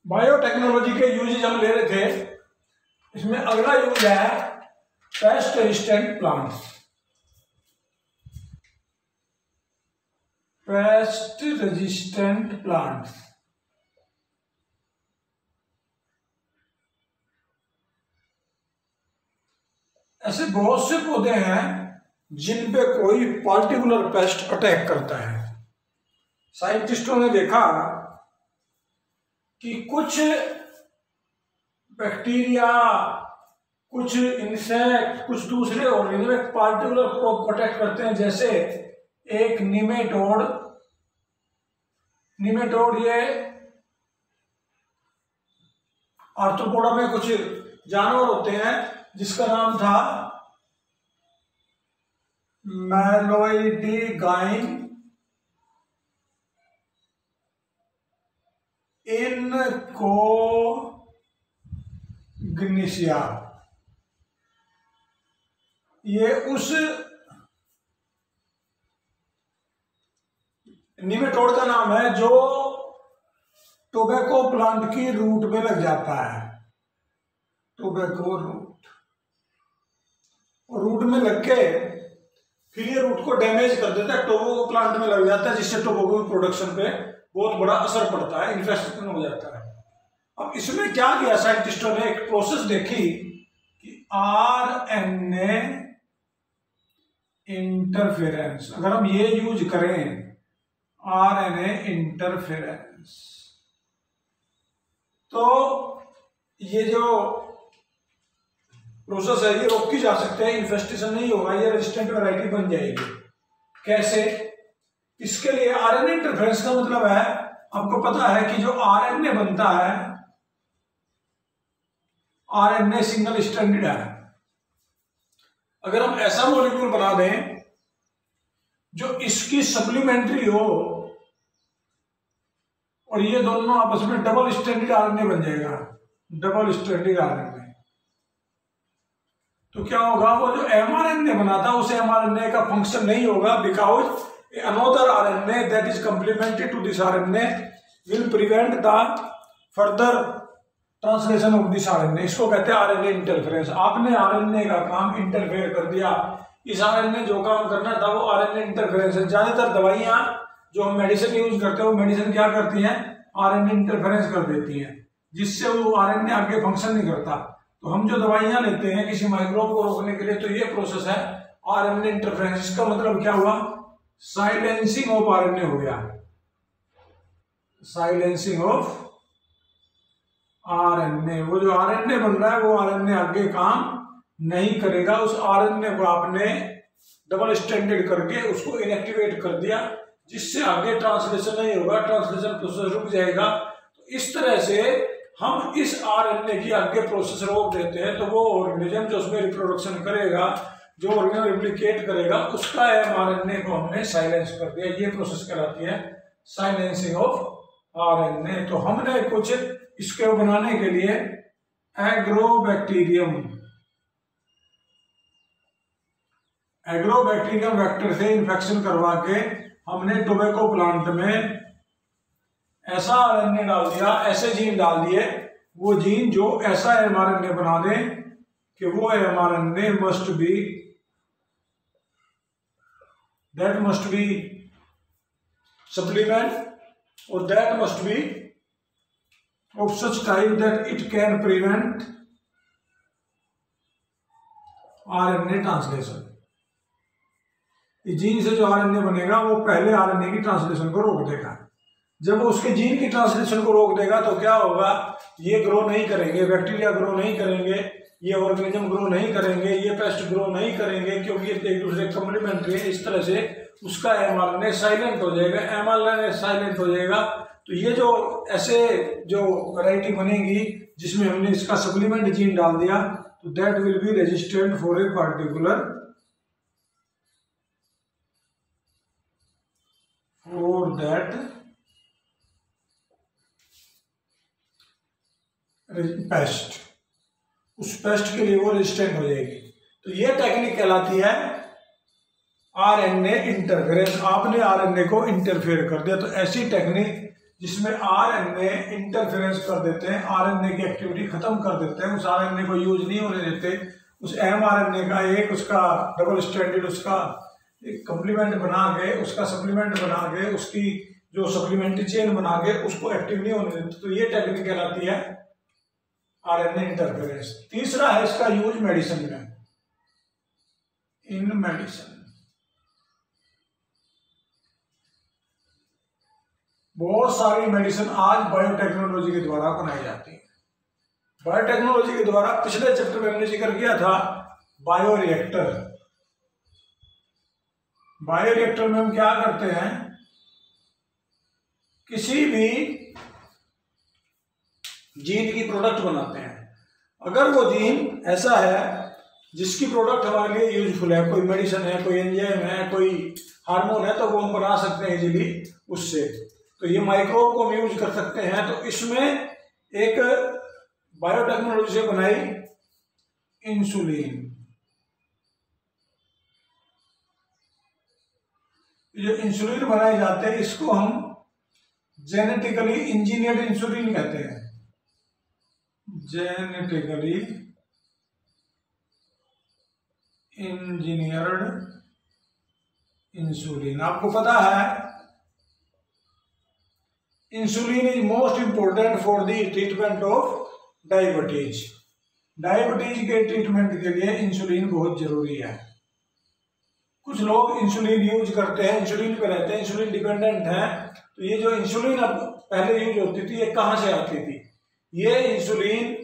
Biotechnology के usage हम ले रहे थे। इसमें अगला यूज है pest resistant plants. Pest resistant plants ऐसे बहुत से पौधे हैं जिन पे कोई पार्टिकुलर पेस्ट अटैक करता है। साइंटिस्टों ने देखा कि कुछ बैक्टीरिया, कुछ इंसेक्ट, कुछ दूसरे ऑर्गेनिज्म एक पार्टिकुलर क्रॉप प्रोटेक्ट करते हैं। जैसे एक निमेटोड ये आर्थ्रोपोडा में कुछ जानवर होते हैं जिसका नाम था मैलोइडिगाइन इनकोग्निशिया। ये उस निमेटोड का नाम है जो टोबैको प्लांट की रूट में लग जाता है। टोबैको रूट में लग के फिर ये रूट को डैमेज कर देता है, टोबैको प्लांट में लग जाता है, जिससे टोबैको की प्रोडक्शन पे बहुत बड़ा असर पड़ता है, इन्फेक्शन हो जाता है। अब इसमें क्या किया साइंटिस्टों ने, एक प्रोसेस देखी कि आरएनए इंटरफेरेंस। अगर हम ये यूज करें आरएनए इंटरफेरेंस, तो ये जो प्रोसेस है ये रोकी जा सकते हैं, इन्फेस्टेशन नहीं होगा, ये रेजिस्टेंट वैरायटी बन जाएगी। कैसे? इसके लिए आरएनए इंटरफेरेंस का मतलब है, आपको पता है कि जो आरएनए बनता है, आरएनए सिंगल स्ट्रैंडेड है। अगर हम ऐसा मॉलिक्यूल बना दें जो इसकी सप्लीमेंट्री हो और ये दोनों आपस में डबल स्ट्रैंडेड आरएनए बन जाएगा, डबल स्ट्रैंडेड आरएनए। तो क्या होगा, वो जो एमआरएनए बना था उस एमआरएनए का फंक्शन नहीं होगा, because another RNA that is complementary to this RNA will prevent the further translation of this RNA। इसको कहते हैं आरएनए इंटरफेरेंस। आपने आरएनए का काम इंटरफेयर कर दिया, इस आरएनए जो काम करना था वो आरएनए इंटरफेरेंस है। ज्यादातर दवाइयां जो हम मेडिसिन यूज करते हैं वो मेडिसिन क्या करती हैं, आरएनए इंटरफेरेंस कर देती हैं, जिससे वो आरएनए आगे फंक्शन नहीं करता। तो हम जो दवाइयां लेते हैं किसी माइक्रोब को रोकने के लिए, तो ये प्रोसेस है आरएनए इंटरफेरेंस। इसका मतलब क्या हुआ, साइलेंसिंग ऑफ आरएनए हो गया, साइलेंसिंग ऑफ आरएनए। वो जो आरएनए बन रहा है वो आरएनए आगे काम नहीं करेगा, उस आरएनए को आपने डबल स्ट्रैंडेड करके उसको इनएक्टिवेट कर दिया, जिससे आगे ट्रांसलेशन नहीं होगा, ट्रांसलेशन प्रोसेस रुक जाएगा। तो इस तरह से हम इस आरएनए की आगे प्रोसेस रोक देते हैं, तो वो ऑर्गेनिज्म जो उसमें रिप्रोडक्शन करेगा, जो ऑर्गेनिज्म रेप्लिकेट करेगा, उसका एमआरएनए को हमने साइलेंस कर दिया। ये प्रोसेस कहलाती है साइलेंसिंग ऑफ आरएनए। तो हमने कुछ इसके बनाने के लिए एग्रोबैक्टीरियम वेक्टर से इन्फेक्शन करवा के हमने टोबैको प्लांट में ऐसा आरएनए डाल दिया, ऐसे जीन डाल दिए, वो जीन जो ऐसा एमआरएनए बना दे कि वो mRNA must be supplement or that must be of such type that it can prevent RNA translation. इस जीन से जो आरएनए बनेगा वो पहले आरएनए की ट्रांसलेशन को रोक देगा। जब वो उसके जीन की ट्रांसलेशन को रोक देगा तो क्या होगा, ये ग्रो नहीं करेंगे, बैक्टीरिया ग्रो नहीं करेंगे, ये ऑर्गेनिज्म ग्रो नहीं करेंगे, ये पेस्ट ग्रो नहीं करेंगे, क्योंकि ये एक दूसरे कम्प्लीमेंट्री है। इस तरह से उसका एमआरएनए साइलेंट हो जाएगा। एमआरएनए साइलेंट हो जाएगा तो ये जो ऐसे जो वैरायटी बनेगी जिसमें हमने इसका सप्लीमेंट जीन डाल दिया, तो that will be resistant for a particular paste. उस पेस्ट के लिए वो रेजिस्टेंट हो जाएगी। तो ये टेक्निक कहलाती है आरएनए इंटरफेरेंस। आपने आरएनए को इंटरफेयर कर दिया। तो ऐसी टेक्निक जिसमें आरएनए इंटरफेरेंस कर देते हैं, आरएनए की एक्टिविटी खत्म कर देते हैं, उस आरएनए को यूज नहीं होने देते, उस एमआरएनए का एक उसका डबल स्ट्रैंडेड उसका एक कंप्लीमेंट बना के, उसका सप्लीमेंट बना के, उसकी जो सप्लीमेंट्री चेन बना के उसको एक्टिव नहीं होने देते। तो ये टेक्निक कहलाती है आरएनए इंटरफेरेंस। तीसरा है इसका यूज मेडिसिन में, इन मेडिसिन। बहुत सारी मेडिसिन आज बायोटेक्नोलॉजी के द्वारा बनाई जाती है। बायोटेक्नोलॉजी के द्वारा पिछले चैप्टर में हमने जिक्र किया था बायोरिएक्टर। बायोरिएक्टर में हम क्या करते हैं, किसी भी जीन की प्रोडक्ट बनाते हैं। अगर वो जीन ऐसा है जिसकी प्रोडक्ट हमारे लिए यूजफुल है, कोई मेडिसिन है, कोई एंजाइम है, कोई हार्मोन है, तो वो हम बना सकते हैं इजीली उससे। तो ये माइक्रोब को हम यूज कर सकते हैं। तो इसमें एक बायोटेक्नोलॉजी से बनाई इंसुलिन। जो इंसुलिन बनाए जाते हैं इसको हम जेनेटिकली इंजीनियर्ड इंसुलिन कहते हैं। Genetically engineered insulin. आपको पता है insulin is most important for the treatment of diabetes. Diabetes के ट्रीटमेंट के लिए इंसुलिन बहुत जरूरी है। कुछ लोग इंसुलिन यूज करते हैं, इंसुलिन पे रहते हैं, इंसुलिन डिपेंडेंट है। तो ये जो इंसुलिन अब पहले यूज होती थी, ये कहां से आती थी? ये इंसुलिन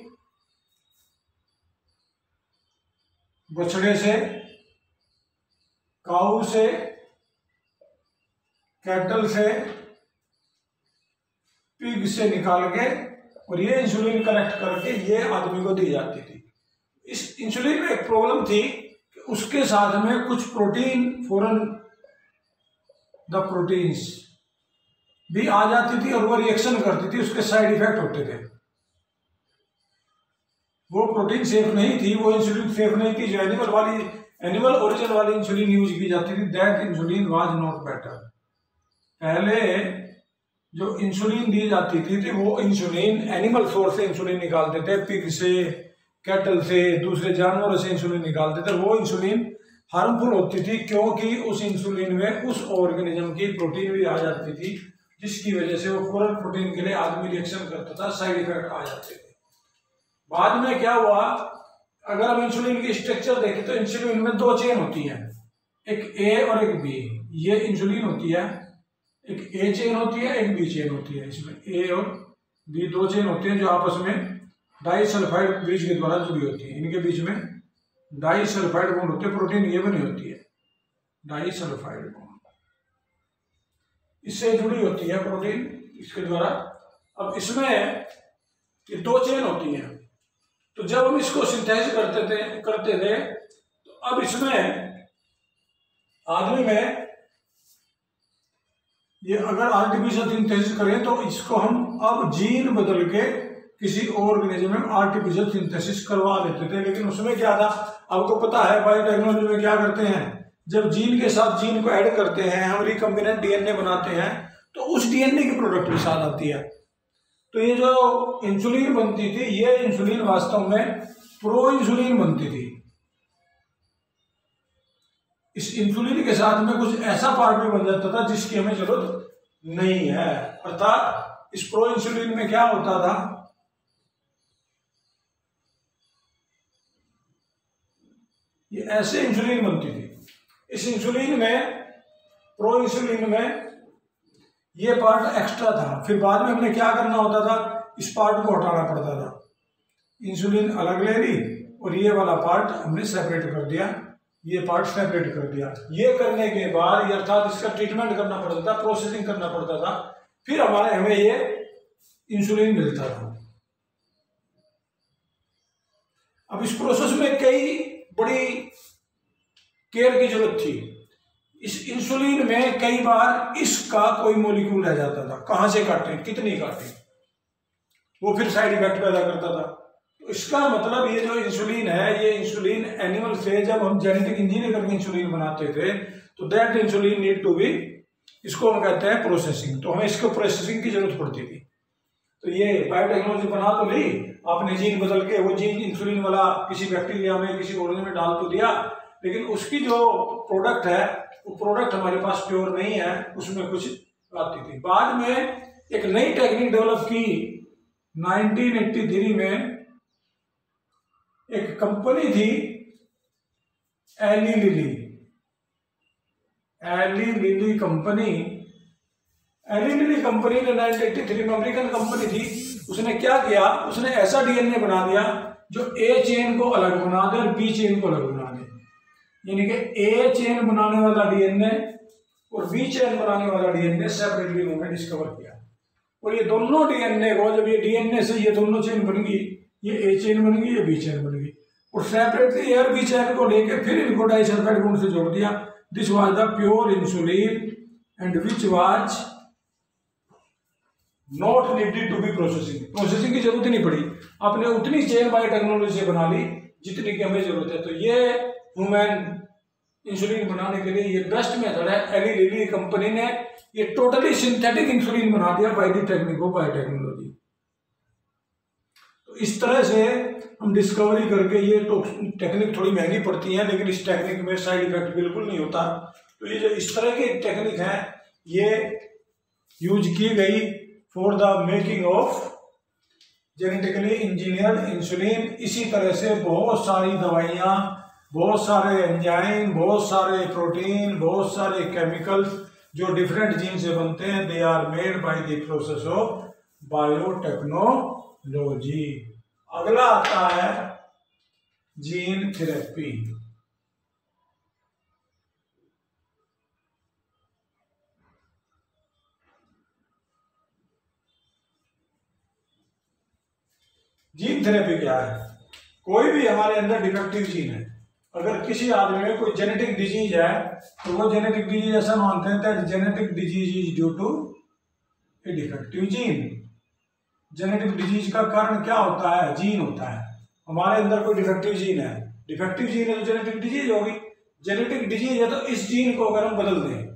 बछड़े से, काऊ से, कैटल से, पिग से निकाल के, और ये इंसुलिन कलेक्ट करके ये आदमी को दी जाती थी। इस इंसुलिन में एक प्रॉब्लम थी कि उसके साथ में कुछ प्रोटीन, फॉरेन द प्रोटीन्स भी आ जाती थी और वो रिएक्शन करती थी, उसके साइड इफेक्ट होते थे। वो प्रोटीन सेफ नहीं थी, वो इंसुलिन सेफ नहीं थी। जो एनिमल ओरिजिन वाली इंसुलिन यूज की जाती थी, that insulin was not better. पहले जो इंसुलिन दी जाती थी वो इंसुलिन एनिमल सोर्स से इंसुलिन निकालते थे, पिग से, कैटल से, दूसरे जानवरों से इंसुलिन निकालते थे। वो इंसुलिन हार्मफुल होती थी क्योंकि उस इंसुलिन में उस ऑर्गेनिज्म की प्रोटीन भी आ जाती थी, जिसकी वजह से वो फॉरेन प्रोटीन के लिए आदमी रिएक्शन करता था, साइड इफेक्ट आ जाते थे। बाद में क्या हुआ, अगर हम इंसुलिन की स्ट्रक्चर देखें तो इंसुलिन में दो चेन होती है, एक ए और एक बी। ये इंसुलिन होती है, एक ए चेन होती है, एक बी चेन होती है। इसमें ए और बी दो चेन होती है जो आपस में डाइसल्फाइड ब्रिज के द्वारा जुड़ी होती है। इनके बीच में डाइसल्फाइड बॉन्ड होते हैं, प्रोटीन ये बनी होती है डाइसल्फाइड बॉन्ड, इससे जुड़ी होती है प्रोटीन इसके द्वारा। अब इसमें ये दो चेन होती हैं, तो जब हम इसको सिंथेसिस करते थे तो अब इसमें आदमी में ये अगर आर्टिफिशियल सिंथेसिस करें तो इसको हम अब जीन बदल के किसी ऑर्गेनिज्म में आर्टिफिशियल सिंथेसिस करवा देते थे। लेकिन उसमें क्या था, आपको पता है बायोटेक्नोलॉजी में क्या करते हैं, जब जीन के साथ जीन को ऐड करते हैं, हम रिकम्बिनेंट डीएनए बनाते हैं, तो उस डीएनए की प्रोडक्ट भी साथ आती है। तो ये जो इंसुलिन बनती थी, ये इंसुलिन वास्तव में प्रो इंसुलिन बनती थी। इस इंसुलिन के साथ में कुछ ऐसा पार्ट भी बन जाता था जिसकी हमें जरूरत नहीं है। अर्थात इस प्रो इंसुलिन में क्या होता था, ये ऐसे इंसुलिन बनती थी। इस इंसुलिन में, प्रो इंसुलिन में ये पार्ट एक्स्ट्रा था। फिर बाद में हमने क्या करना होता था, इस पार्ट को हटाना पड़ता था। इंसुलिन अलग ले ली और ये वाला पार्ट हमने सेपरेट कर दिया, ये पार्ट सेपरेट कर दिया। ये करने के बाद अर्थात इसका ट्रीटमेंट करना पड़ता था, प्रोसेसिंग करना पड़ता था, फिर हमें ये इंसुलिन मिलता था। अब इस प्रोसेस में कई बड़ी केयर की जरूरत थी। इस इंसुलिन में कई बार इसका कोई मॉलिक्यूल रह जाता था, कहां से काटें, कितनी काटें, वो फिर साइड इफेक्ट पैदा करता था। तो इसका मतलब ये जो इंसुलिन है, ये इंसुलिन एनिमल से जब हम जेनेटिक इंजीनियरिंग करके इंसुलिन बनाते थे, तो that insulin need to be इसको हम कहते हैं प्रोसेसिंग। तो हमें इसको प्रोसेसिंग की जरूरत पड़ती थी। तो ये बायोटेक्नोलॉजी बना तो ली, आपने जीन बदल के वो जीन इंसुलिन वाला किसी बैक्टीरिया में किसी ऑर्गन में डाल तो दिया, लेकिन उसकी जो प्रोडक्ट है वो प्रोडक्ट हमारे पास प्योर नहीं है, उसमें कुछ आती थी। बाद में एक नई टेक्निक डेवलप की 1983 में, एक कंपनी थी एली लिली कंपनी ने 1983 में, अमेरिकन कंपनी थी, उसने क्या किया, उसने ऐसा डीएनए बना दिया जो ए चेन को अलग बना दे और बी चेन को अलग बना दे। यानी कि ए चेन बनाने वाला डीएनए और बी चेन बनाने वाला डीएनए सेपरेटली उन्होंने डिस्कवर किया। और ये दोनों डीएनए को, जब ये डीएनए से ये दोनों चेन बन गई, ये ए चेन बन गई, ये बी चेन बन गई, और सेपरेटली ए और बी चेन को लेके फिर इनको डाइसल्फाइड बॉन्ड से जोड़ दिया। This was the pure insulin and which was not needed to be processing की जरूरत ही नहीं पड़ी। आपने उतनी चेन बायोटेक्नोलॉजी से बना ली जितनी की हमें जरूरत है। तो ये ह्यूमन इंसुलिन बनाने के लिए ये बेस्ट मेथड है। एली लिली कंपनी ने ये टोटली सिंथेटिक इंसुलिन बना दिया by the technique of biotechnology. तो इस तरह से हम डिस्कवरी करके, ये तो टेक्निक थोड़ी महंगी पड़ती है, लेकिन इस टेक्निक में साइड इफेक्ट बिल्कुल नहीं होता। तो ये जो इस तरह की टेक्निक है ये यूज की गई for the making of genetically engineered insulin. इसी तरह से बहुत सारी दवाइयाँ, बहुत सारे एंजाइम, बहुत सारे प्रोटीन, बहुत सारे केमिकल्स जो डिफरेंट जीन से बनते हैं, they are made by the process of biotechnology. अगला आता है जीन थेरेपी। जीन थेरेपी क्या है? कोई भी हमारे अंदर डिफेक्टिव जीन है, अगर किसी आदमी में कोई जेनेटिक डिजीज है तो वो जेनेटिक डिजीज ऐसा मानते हैं that genetic disease is due to a defective gene. Genetic disease का कारण क्या होता है? जीन होता है। हमारे अंदर कोई डिफेक्टिव जीन है, डिफेक्टिव जीन है तो जेनेटिक डिजीज होगी। जेनेटिक डिजीज है तो इस जीन को अगर हम बदल दें,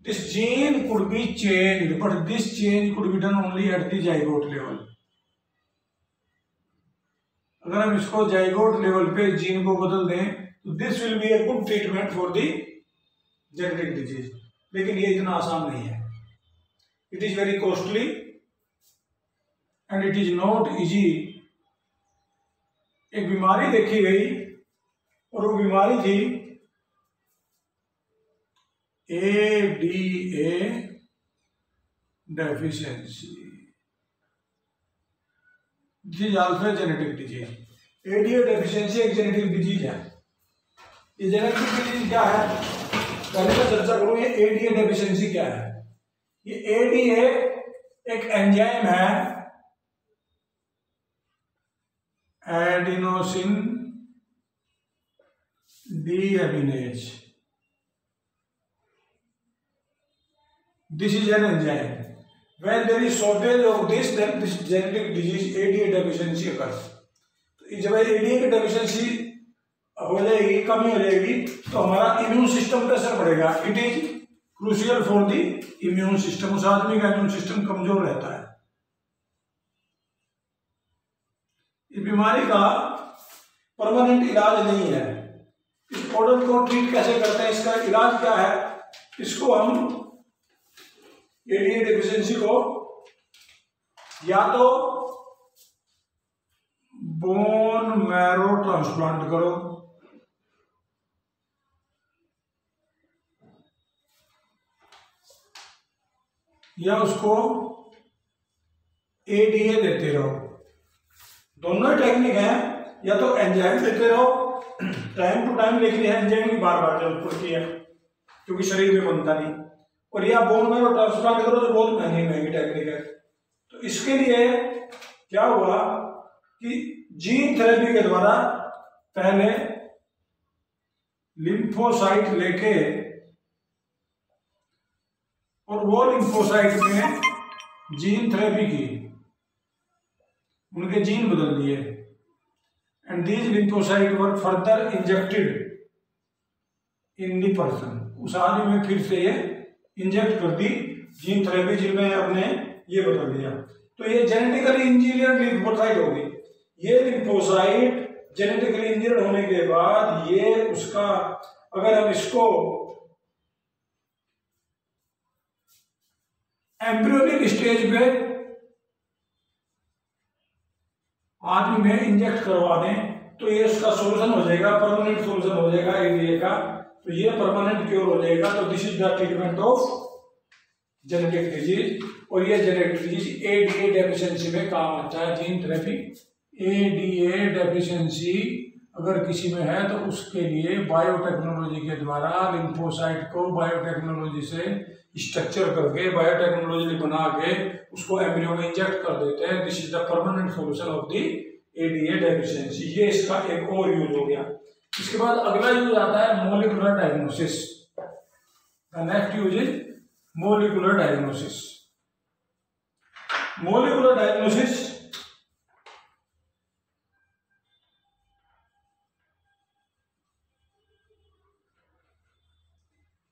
this gene could be changed but this change could be done only at the zygote level. अगर हम इसको जाइगोट लेवल पे जीन को बदल दें तो this will be a good treatment for the genetic disease. लेकिन ये इतना आसान नहीं है, it is very costly and it is not easy. एक बीमारी देखी गई और वो बीमारी थी ADA deficiency. This alpha genetic disease. ADA deficiency एक जेनेटिक डिजीज है। ये जेनेटिक डिजीज क्या है पहले मैं चर्चा करूं। ये ADA डेफिशिएंसी क्या है? ये ADA एक एंजाइम है, adenosine deaminase. This is an enzyme. When there is shortage of this, then this genetic disease ADA deficiency occurs. तो जब ADA की डेफिशिएंसी हो जाएगी, कमी हो जाएगी, तो हमारा इम्यून सिस्टम पर असर पड़ेगा। It is crucial for the immune system. उस आदमी का इम्यून सिस्टम कमजोर रहता है। इस बीमारी का परमानेंट इलाज नहीं है। इस प्रोडक्ट को ट्रीट कैसे करते हैं, इसका इलाज क्या है? इसको हम ADA डेफिशिएंसी को या तो बोन मैरो ट्रांसप्लांट करो, या उसको ADA देते रहो। दोनों टेक्निक है, या तो एंजाइम देते रहो टाइम टू टाइम, लेकिन एंजाइम की बार बार जरूरत पड़ती है क्योंकि शरीर में बनता नहीं, और या बोन मैरो ट्रांसप्लांट करो तो बहुत महंगी टेक्निक है। तो इसके लिए क्या हुआ कि जीन थेरेपी के द्वारा पहले लिम्फोसाइट लेके और वो लिम्फोसाइट में जीन थेरेपी की, उनके जीन बदल दिए, and these lymphocyte were further injected in the person. उस आदमी में फिर से ये इंजेक्ट कर दी जीन थेरेपी, जिनमें आपने ये बदल दिया। तो ये जेनेटिकली इंजीनियर्ड लिम्फोसाइट होगी। ये लिम्फोसाइट जेनेटिकली इंजीनियर्ड होने के बाद ये उसका, अगर हम इसको एम्ब्रियोनिक स्टेज पे आदमी में इंजेक्ट करवा दें तो ये उसका सोल्यूशन हो जाएगा, परमानेंट सोल्यूशन हो जाएगा एडीए का। तो ये परमानेंट क्योर हो जाएगा। तो this is the treatment of genetic disease. और ये जेनेटिक डिजीज एडीए डेफिशिएंसी में काम आता है, जीन थेरेपी। एडीए डेफिशिएंसी अगर किसी में है तो उसके लिए बायोटेक्नोलॉजी के द्वारा लिम्फोसाइट को बायोटेक्नोलॉजी से स्ट्रक्चर करके बायोटेक्नोलॉजी बना के उसको एम्ब्रियो में इंजेक्ट कर देते हैं। This is the permanent solution of the ADA deficiency. ये इसका एक और यूज हो गया। इसके बाद अगला यूज आता है molecular diagnosis. The next use is molecular diagnosis. Molecular diagnosis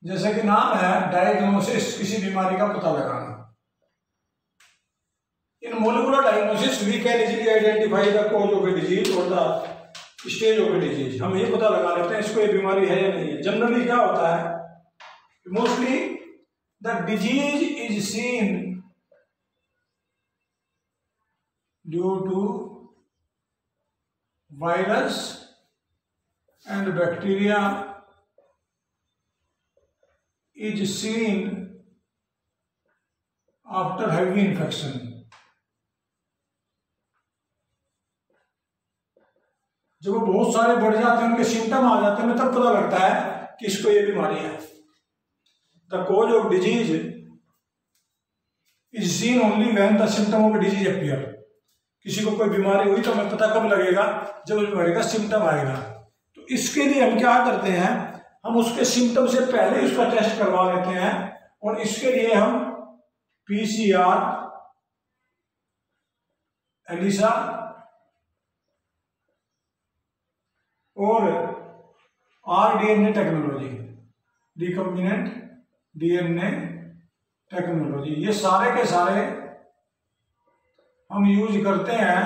जैसे कि नाम है, डायग्नोसिस, किसी बीमारी का पता लगाना। In molecular diagnosis we can easily identify the cause of a disease और the stage of a disease. हम ये पता लगा लेते हैं इसको ये बीमारी है या नहीं है। जनरली क्या होता है, mostly the disease is seen due to virus and bacteria is seen after having infection। जब वो बहुत सारे बढ़ जाते हैं, उनके सिम्टम आ जाते हैं, तब पता लगता है कि इसको ये बीमारी है। The cause of disease is seen only when the symptom of disease appear. किसी को कोई बीमारी हुई तो हमें पता कब लगेगा, जब उस बीमारी का सिम्टम आएगा। तो इसके लिए हम क्या करते हैं, हम उसके सिम्टम से पहले उसका टेस्ट करवा लेते हैं। और इसके लिए हम पीसीआर, एलिसा और rDNA technology, recombinant DNA technology, ये सारे के सारे हम यूज करते हैं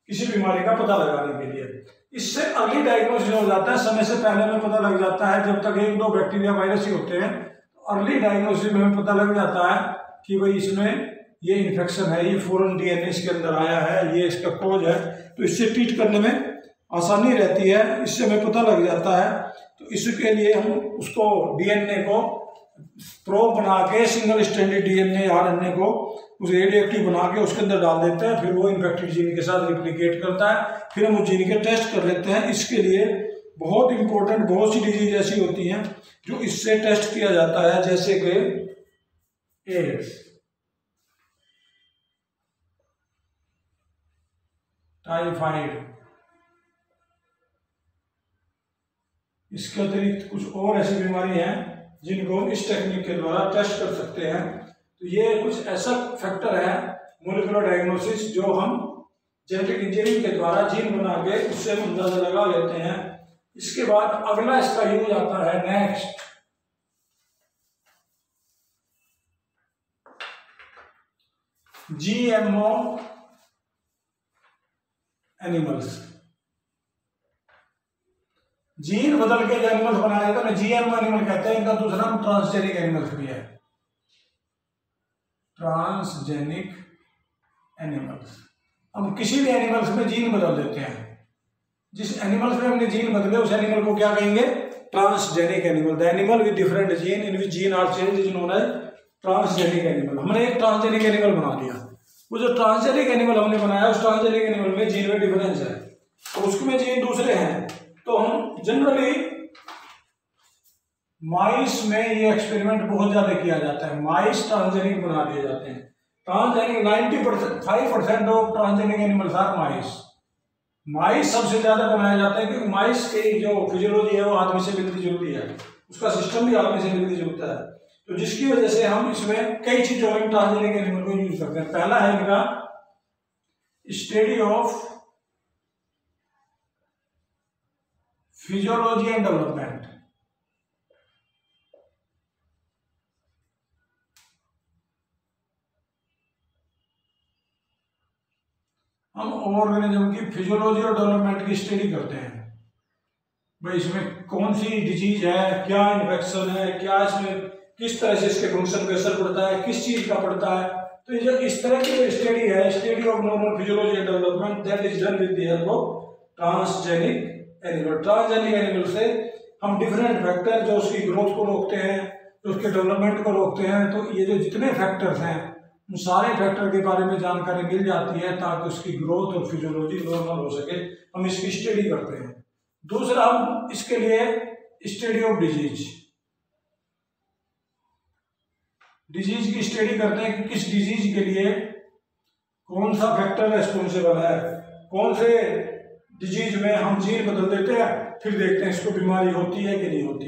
किसी बीमारी का पता लगाने के लिए। इससे अर्ली डायग्नोसिस हो जाता है, समय से पहले में पता लग जाता है। जब तक 1-2 बैक्टीरिया वायरस ही होते हैं, तो अर्ली डायग्नोसिस में हमें पता लग जाता है कि भाई इसमें ये इन्फेक्शन है, ये फॉरेन डीएनए इसके अंदर आया है, ये इसका कॉज है। तो इससे ट्रीट करने में आसानी रहती है, इससे हमें पता लग जाता है। तो इसके लिए हम उसको डीएनए को प्रोब बना के, सिंगल स्ट्रैंडेड डीएनए आरएनए को उस रेडियोएक्टिव बना के उसके अंदर डाल देते हैं। फिर वो इन्फेक्टेड जीन के साथ रिप्लिकेट करता है। फिर हम उस जीन के टेस्ट कर लेते हैं। इसके लिए बहुत इंपॉर्टेंट, बहुत सी डिजीज ऐसी होती हैं जो इससे टेस्ट किया जाता है, जैसे कि एड्स, टाइफाइड। इसके अतिरिक्त कुछ और ऐसी बीमारी हैं जिनको हम इस टेक्निक के द्वारा टेस्ट कर सकते हैं। तो ये कुछ ऐसा फैक्टर है मॉलिक्यूलर डायग्नोसिस जो हम जेनेटिक इंजीनियरिंग के द्वारा जीन बना के उससे हम अंदाजा लगा लेते हैं। इसके बाद अगला इसका यूज आता है नेक्स्ट, जीएमओ एनिमल्स। जीन बदल के जो एनिमल्स बनाया जाता है जीएमओ एनिमल कहते हैं। इनका दूसरा नाम ट्रांसजेनिक एनिमल्स भी है, ट्रांसजेनिक एनिमल्स। हम किसी भी एनिमल्स में जीन बदल देते हैं। जिस एनिमल्स में हमने जीन बदले उस एनिमल को क्या कहेंगे, transgenic animal. The animal with different gene in which gene are changed is known as transgenic animal. हमने एक ट्रांसजेनिक एनिमल बना दिया। वो जो ट्रांसजेनिक एनिमल हमने बनाया, उस ट्रांसजेनिक एनिमल में जीन में डिफरेंस है और उसमें जीन दूसरे हैं। तो हम जनरली माइस में ये एक्सपेरिमेंट बहुत ज्यादा किया जाता है। माइस ट्रांसजेनिक बना दिए जाते हैं। Transgenic 95% of transgenic animals are mice. Mice सबसे ज्यादा बनाया जाता है क्योंकि माइस की जो फिजियोलॉजी है वो आदमी से मिलती जुलती है, उसका सिस्टम भी आदमी से मिलती जुलता है। तो जिसकी वजह से हम इसमें कई चीजों में ट्रांसजेनिक एनिमल को यूज करते हैं। पहला है इनका study of physiology and development. हम ऑर्गेनिज्म की फिजियोलॉजी और डेवलपमेंट की स्टडी करते हैं। भाई इसमें कौन सी डिजीज है, क्या इन्फेक्शन है, क्या इसमें किस तरह से इसके फंक्शन पे असर पड़ता है, किस चीज का पड़ता है। तो ये जो इस तरह की स्टडी है, study of normal physiology and development, that is done with the help of transgenic animal. Transgenic animal से हम डिफरेंट फैक्टर जो उसकी ग्रोथ को रोकते हैं, जो उसके डेवलपमेंट को रोकते हैं, तो ये जो जितने फैक्टर्स हैं उन सारे फैक्टर के बारे में जानकारी मिल जाती है ताकि उसकी ग्रोथ और फिजियोलॉजी नॉर्मल हो सके। हम इसकी स्टडी करते हैं। दूसरा, हम इसके लिए स्टडी ऑफ डिजीज, डिजीज की स्टडी करते हैं कि किस डिजीज के लिए कौन सा फैक्टर रेस्पॉन्सिबल है, कौन से डिजीज में हम जीन बदल देते हैं, फिर देखते हैं इसको बीमारी होती है कि नहीं होती,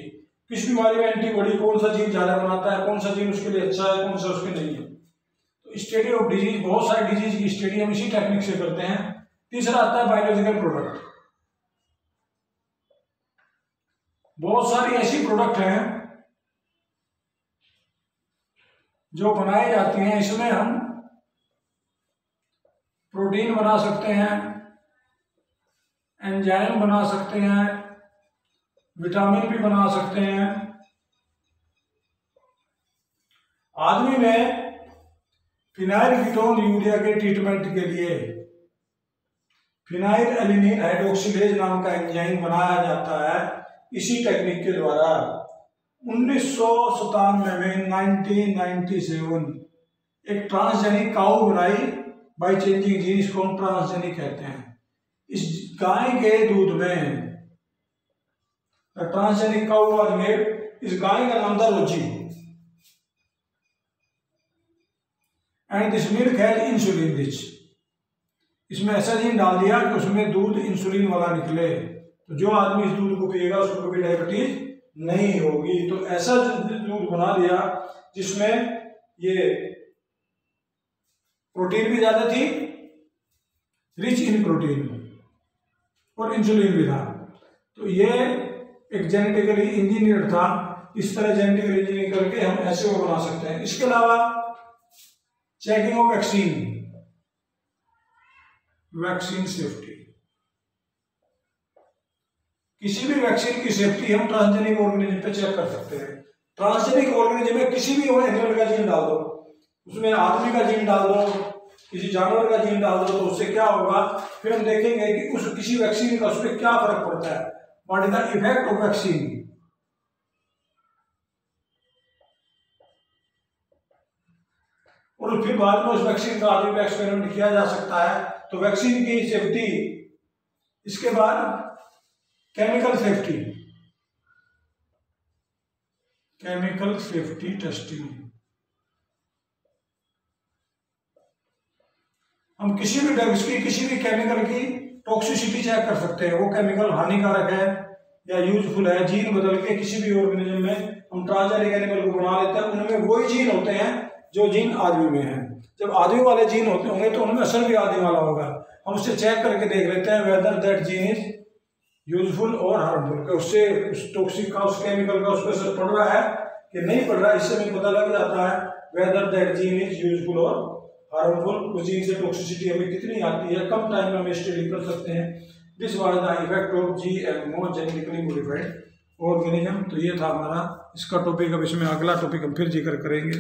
किस बीमारी में एंटीबॉडी कौन सा जीन ज्यादा बनाता है, कौन सा जीन उसके लिए अच्छा है, कौन सा उसके नहीं है। तो स्टडी ऑफ डिजीज, बहुत सारी डिजीज की स्टडी हम इसी टेक्निक से करते हैं। तीसरा आता है बायोलॉजिकल प्रोडक्ट। बहुत सारी ऐसी प्रोडक्ट हैं जो बनाई जाती हैं, इसमें हम प्रोटीन बना सकते हैं, एंजाइम बना सकते हैं, विटामिन भी बना सकते हैं। आदमी में फिनाइल कीटोन यूरिया के ट्रीटमेंट के लिए फिनाइल एलिनिन हाइड्रोक्सिलेज नाम का एंजाइम बनाया जाता है इसी टेक्निक के द्वारा। 1997 में 1997 एक ट्रांसजेनिक काऊ बनाई बाय चेंजिंग जीन, इसको हम ट्रांसजेनिक कहते हैं। इस गाय के दूध में ट्रांसजेनिक काऊ वाज मेड, इस गाय का नाम था रोजी, and this milk has insulin rich. इसमें ऐसा जीन डाल दिया कि उसमें दूध इंसुलिन वाला निकले, तो जो आदमी इस दूध को पिएगा उसको कभी डायबिटीज नहीं होगी। तो ऐसा दूध बना दिया जिसमें ये प्रोटीन भी ज्यादा थी, रिच इन प्रोटीन, और इंसुलिन भी था। तो ये एक जेनेटिकली इंजीनियर था। इस तरह जेनेटिकली इंजीनियर करके हम ऐसे वो बना सकते हैं। इसके अलावा checking of vaccine, vaccine safety, किसी भी वैक्सीन की सेफ्टी हम ट्रांसजेनिक ऑर्गेनिज्म पे चेक कर सकते हैं। ट्रांसजेनिक ऑर्गेनिज्म में किसी भी एनिमल का जीन डाल दो, उसमें आदमी का जीन डाल दो, किसी जानवर का जीन डाल दो, तो उससे क्या होगा, फिर हम देखेंगे कि उस किसी वैक्सीन का उस पर क्या फर्क पड़ता है, what is the effect of vaccine. और फिर बाद में उस वैक्सीन का आदमी पे एक्सपेरिमेंट किया जा सकता है। तो वैक्सीन की सेफ्टी, इसके बाद chemical safety, chemical safety testing. हम किसी भी ड्रग्स की, किसी भी केमिकल की टॉक्सिसिटी चेक कर सकते हैं, वो केमिकल हानिकारक है या यूजफुल है। जीन बदल के किसी भी ऑर्गेनिज्म में हम ट्रांसजेनिक एनिमल को बना लेते हैं, उनमें वही जीन होते हैं जो जीन आदमी में है। जब आदमी वाले जीन होते होंगे तो उनमें असर भी आदमी वाला होगा। हम उससे चेक करके देख लेते हैं whether that gene is useful और हार्मफुल, उससे उस टॉक्सिक का, उस केमिकल का उस पर असर पड़ रहा है कि नहीं पड़ रहा है। इससे हमें पता लग जाता है whether that gene is useful और हार्मफुल। उस जीन से टॉक्सिसिटी हमें कितनी आती है, कम टाइम में हम स्टडी कर सकते हैं। This was the effect of GMO, genetically modified organism. तो ये था हमारा इसका टॉपिक। अब इसमें अगला टॉपिक हम फिर जिक्र करेंगे।